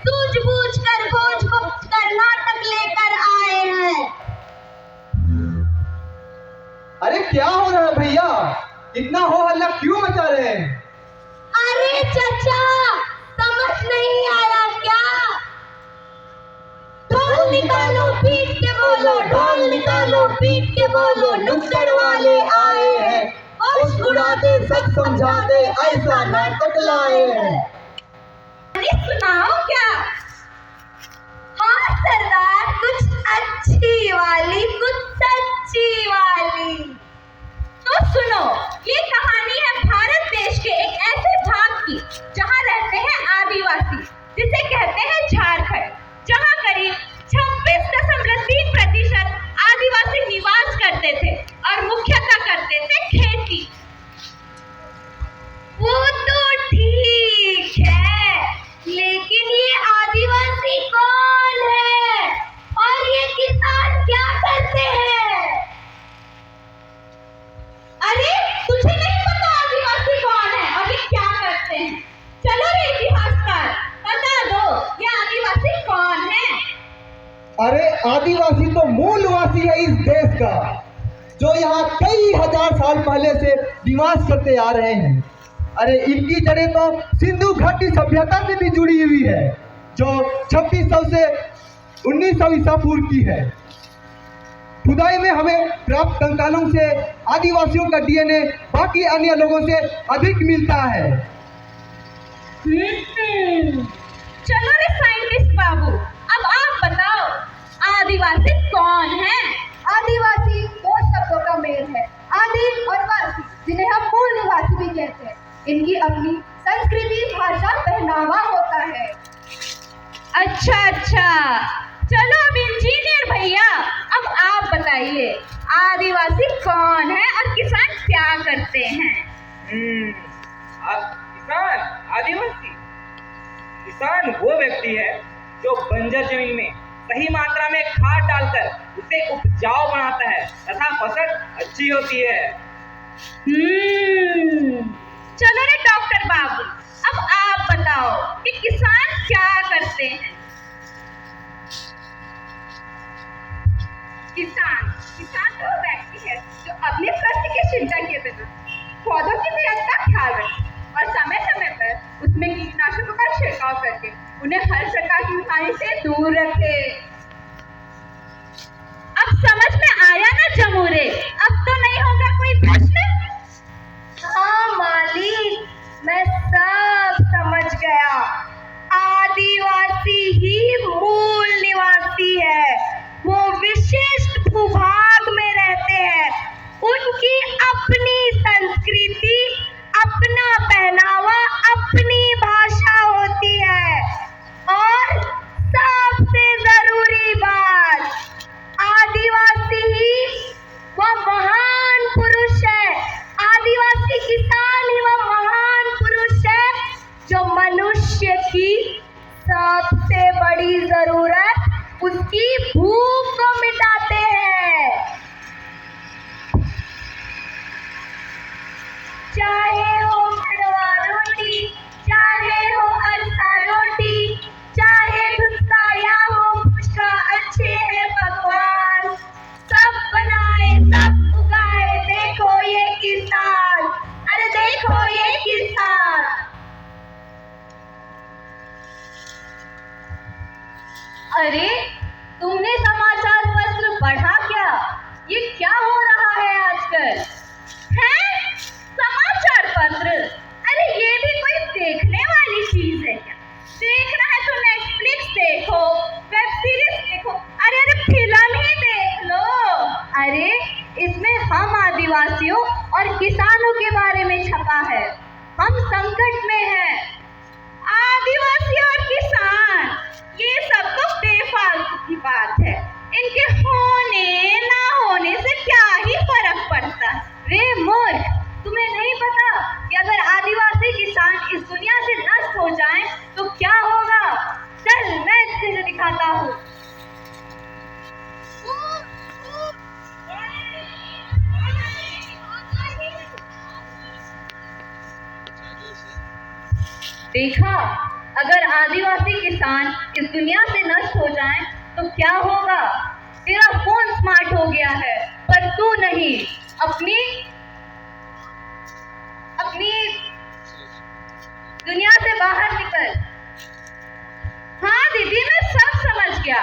सूझबूझ कर खोज गुप्त कर नाटक लेकर आए हैं। अरे क्या हो रहा है भैया, इतना हो हल्ला क्यों मचा रहे हैं? अरे चचा, समझ नहीं आया क्या? ढोल निकालो पीट के बोलो, ढोल निकालो पीट के बोलो, नुक्कड़ वाले आए हैं, होश उड़ा दे सब समझा दे, ऐसा नाटक लाए हैं। अरे सुनाओ क्या? हाँ सरदार, कुछ अच्छी वाली, कुछ सच्ची वाली। तो सुनो, ये कहानी है भारत देश के एक ऐसे भाग की जहाँ रहते हैं आदिवासी, जिसे कहते हैं झारखंड, जहाँ करीब 26.3% आदिवासी निवास करते थे और मुख्यतः करते थे खेती। वो तो ठीक है, लेकिन ये आदिवासी कौन है और ये किसान क्या करते हैं? अरे तुझे नहीं पता आदिवासी कौन है और ये क्या करते हैं? चलो रे इतिहासकार, बता दो ये आदिवासी कौन है? अरे आदिवासी तो मूलवासी है इस देश का, जो यहाँ कई हजार साल पहले से निवास करते आ रहे हैं। अरे इनकी जड़ें तो सिंधु घाटी सभ्यता से भी जुड़ी हुई है, जो 2600 से 1900 ईसा पूर्व की है। खुदाई में हमें प्राप्त कंकालों से आदिवासियों का डीएनए बाकी अन्य लोगों से अधिक मिलता है। चलो रे साइंटिस्ट बाबू, अब आप बताओ आदिवासी कौन है? आदिवासी दो शब्दों का मेल है, आदि और वासी, जिन्हें हम मूल निवासी भी कहते हैं। इनकी अपनी संस्कृति, भाषा, पहनावा होता है। अच्छा, चलो अब इंजीनियर भैया, अब आप बताइए आदिवासी कौन है और किसान क्या करते हैं? किसान वो व्यक्ति है जो बंजर जमीन में सही मात्रा में खाद डालकर उसे उपजाऊ बनाता है तथा फसल अच्छी होती है। चलो रे डॉक्टर बाबू, अब आप बताओ कि किसान क्या करते हैं? किसान वो व्यक्ति है जो अपने कष्ट की चिंता किए बिना पौधों की सेहत का ख्याल रखे और समय समय पर उसमें कीटनाशकों का छिड़काव करके उन्हें हर प्रकार की बीमारी से दूर रखे। अब समझ में आया ना जमूरे? अब तो नहीं होगा कोई प्रश्न? हाँ मालिक, मैं सब समझ गया। आदिवासी ही मूल निवासी है, वो विशिष्ट भूभाग में रहते हैं, उनकी अपनी संस्कृति, अपना पहनावा, अपनी भाषा होती है। और सबसे जरूरी बात, आदिवासी ही वह महान पुरुष है, आदिवासी किसान ही वह महान पुरुष है जो मनुष्य की सबसे बड़ी जरूरत, उसकी भूख को मिटाते हैं। चाहे हो मड़वा रोटी, चाहे हो अरसा रोटी, चाहे धुस्सा या हो फुचका, अच्छे हैं पकवान, सब बनाए सब उगाए, देखो ये किसान, अरे देखो ये किसान। अरे तुमने समाचार पत्र पढ़ा क्या? ये क्या हो रहा है आजकल? हैं? समाचार पत्र? अरे ये भी कोई देखने वाली चीज है क्या? देखना है तो नेटफ्लिक्स देखो, वेब सीरीज देखो, अरे फिल्म ही देख लो। अरे इसमें हम आदिवासियों और किसानों के बारे में छपा है, हम संकट में हैं। आदिवासी और किसान, ये सब तो बेफालतू की बात है, इनके होने ना होने से क्या ही फर्क पड़ता है? रे मूर्ख, तुम्हें नहीं पता कि अगर आदिवासी किसान इस दुनिया से नष्ट हो जाएं तो क्या होगा? चल मैं तुझे दिखाता हूँ। देखा, अगर आदिवासी किसान इस दुनिया से नष्ट हो जाएं तो क्या होगा? तेरा फोन स्मार्ट हो गया है पर तू नहीं। अपनी दुनिया से बाहर निकल। हाँ दीदी, मैं सब समझ गया।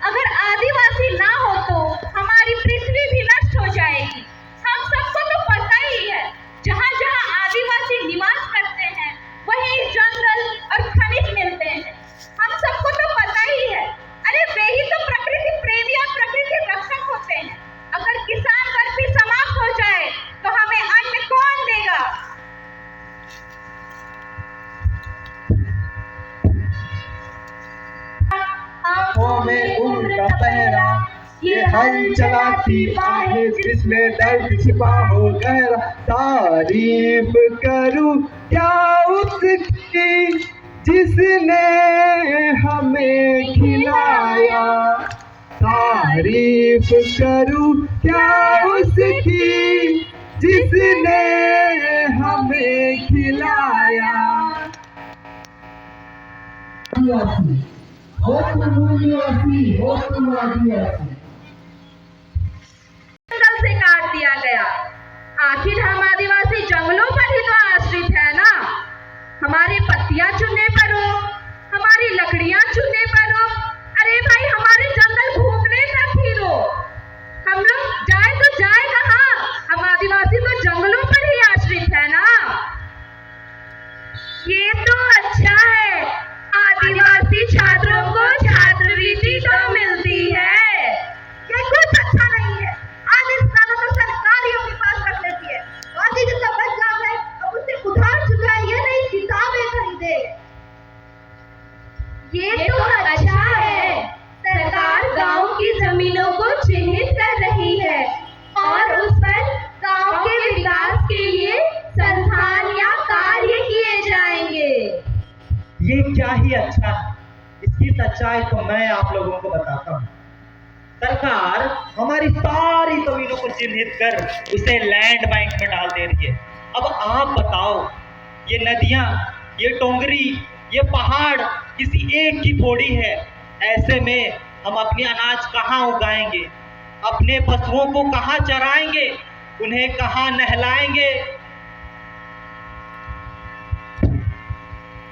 अगर आदिवासी ना हो तो हमारी पृथ्वी भी नष्ट हो जाएगी। हम सबको तो पता ही है, जहाँ जहाँ आदिवासी निवास करते हैं वहीं जंगल और खनिज मिलते हैं। हम सबको तो पता ही है। अरे वे ही तो प्रकृति प्रेमी और प्रकृति रक्षक होते हैं। अगर किसान वर्ग भी समाप्त हो जाए तो हमें अन्न कौन देगा? आंखों में उम्र का पहरा, ये हल चलाती बाहें जिसमें दर्द छिपा हो गहरा। तारीफ करूं क्या उसकी जिसने हमें खिलाया, तारीफ करूं क्या उसकी जिसने हमें खिलाया। जंगल से काट दिया गया। आखिर हम आदिवासी जंगलों पर ही तो आश्रित है ना। हमारी पत्तियां चुनने पर हो, हमारी लकड़ियां चुनने पर हो। अरे भाई, हमारे जंगल घूमने तक ही रो। हम लोग जाए तो जाए कहाँ? हम आदिवासी तो जंगलों पर ही आश्रित है ना। ये तो अच्छा है, आदिवासी छात्रों को छात्रवृत्ति तो मिलती है। ये कुछ अच्छा नहीं है। आज इस कानून को सरकार ही अपने पास रख लेती है। बाकी जितना बच जाता है अब उससे उधार चुकाए या नई किताबें खरीदे। ये तो अच्छा है, सरकार गांव की जमीनों को चिन्हित कर रही है और उस पर गांव के विकास के लिए संस्थान या कार्य किए जाएंगे। ये क्या ही अच्छा है। इसकी सच्चाई तो मैं आप लोगों को बताता हूँ। सरकार हमारी सारी जमीनों को चिन्हित कर उसे लैंड बैंक में डाल दे रही है। अब आप बताओ, ये नदियाँ, ये टोंगरी, ये पहाड़ किसी एक की थोड़ी है। ऐसे में हम अपनी अनाज कहाँ उगाएंगे, अपने पशुओं को कहाँ चराएंगे, उन्हें कहाँ नहलाएंगे?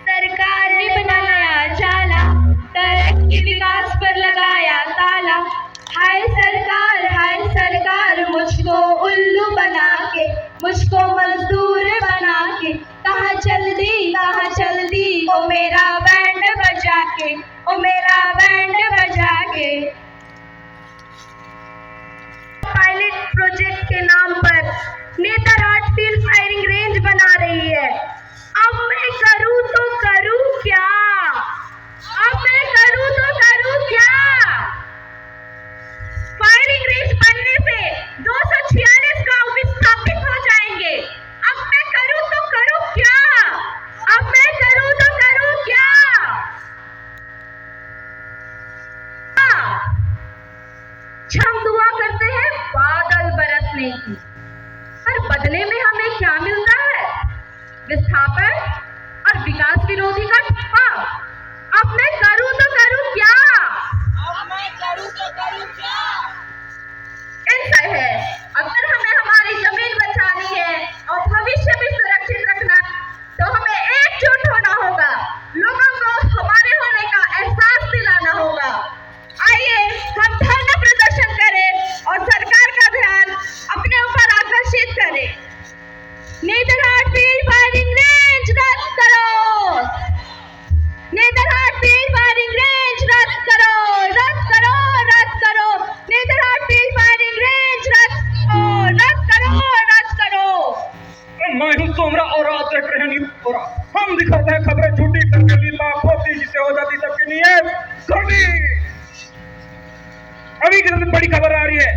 सरकार ने बनाया जाला, तरक्की विकास पर लगाया ताला। हाय सरकार मुझको उल्लू बना के, मुझको मजदूर बना के, कहाँ चल दी ओ मेरा बैंड बजा के, ओ मेरा बैंड बजा के। पायलट प्रोजेक्ट के नाम पर नेतरहाट फील्ड फायरिंग रेंज बना रही है। अब मैं करूं तो करूं क्या? फायरिंग रेंज बनने से 246 गांव विस्थापित हो जाएंगे। अब मैं करूं तो करूं क्या? हम दुआ करते हैं बादल बरसने की, पर बदले में हमें क्या मिलता है? विस्थापन और विकास विरोधी का ठप्पा। अब मैं करूं तो करूं क्या? ऐसा है, अगर हमें हमारी जमीन बचानी है और भविष्य भी सुरक्षित रखना तो हमें एकजुट होना होगा। लोगों को हमारे होने का एहसास दिलाना होगा। आइए हम धरना प्रदर्शन करें और सरकार का ध्यान अपने ऊपर आकर्षित करें। नेतरहाट फील्ड फायरिंग रेंज रद्द करो। नेतरहाट फील्ड फायरिंग रेंज रद्द करो। नेतरहाट फील्ड फायरिंग रेंज रद्द करो। मैं हूँ सोमरा और आप देख रहे हैं न्यूज़ सोमरा। हम दिखाते हैं खबरें झूठी करके लीला होती जिससे हो जाती सबकी नीयत छोटी। अभी की बड़ी खबर आ रही है,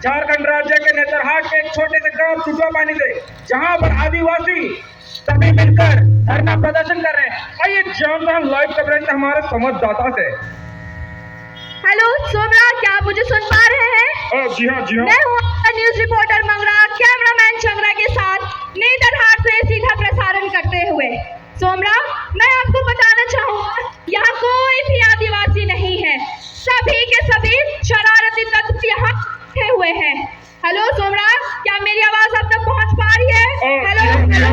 झारखंड राज्य के नेतरहाट के एक छोटे से गांव चुटवा पानी से, जहां पर आदिवासी सभी मिलकर धरना प्रदर्शन कर रहे हैं। आइए जानते हैं लाइव कवरेज हमारे संवाददाता से। हेलो सोमरा, क्या आप मुझे सुन पा रहे हैं? जी हाँ। मैं हूँ आपका न्यूज रिपोर्टर मंगरा, कैमरामैन चंद्रा के साथ नेतरहाट से सीधा प्रसारण करते हुए। सोमरा, मैं आपको बताना चाहूँगा, यहाँ कोई भी आदिवासी नहीं है। सभी के सभी शरारती तत्व यहाँ बैठे हुए हैं। हेलो सोमरा, क्या मेरी आवाज आप तक पहुँच पा रही है? हेलो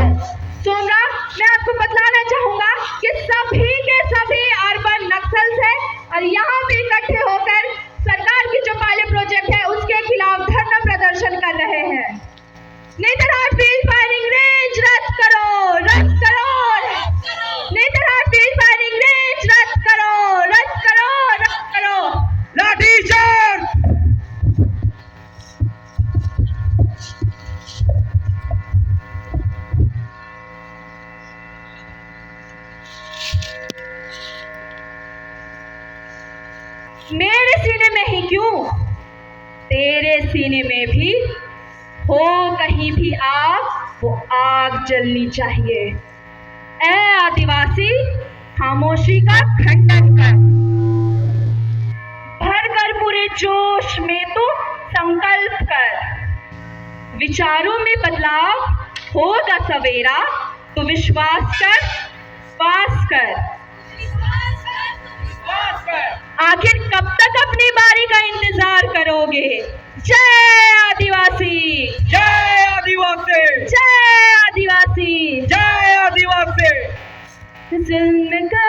सोमरा, मैं आपको बतलाना चाहूँगा कि सभी के सभी अर्बन नक्सल्स हैं और यहाँ पे इकट्ठे होकर सरकार की जो पायलट प्रोजेक्ट है उसके खिलाफ धरना प्रदर्शन कर रहे हैं। नेतरहाट फील्ड फायरिंग रेंज रद्द करो, रद्द करो। नेतरहाट फील्ड फायरिंग रेंज रद्द करो, रद्द करो, रद्द करो। लाठी चार्ज। मेरे सीने में ही क्यों, तेरे सीने में भी हो कहीं भी आग, वो आग जलनी चाहिए। ऐ आदिवासी, खामोशी का खंडन कर, भर कर पूरे जोश में तो संकल्प कर। विचारों में बदलाव होगा सवेरा, तो विश्वास कर, पास कर। आखिर कब तक अपनी बारी का इंतजार करोगे? जय आदिवासी, जय आदिवासी, जय आदिवासी, जय आदिवासी। जुल्म का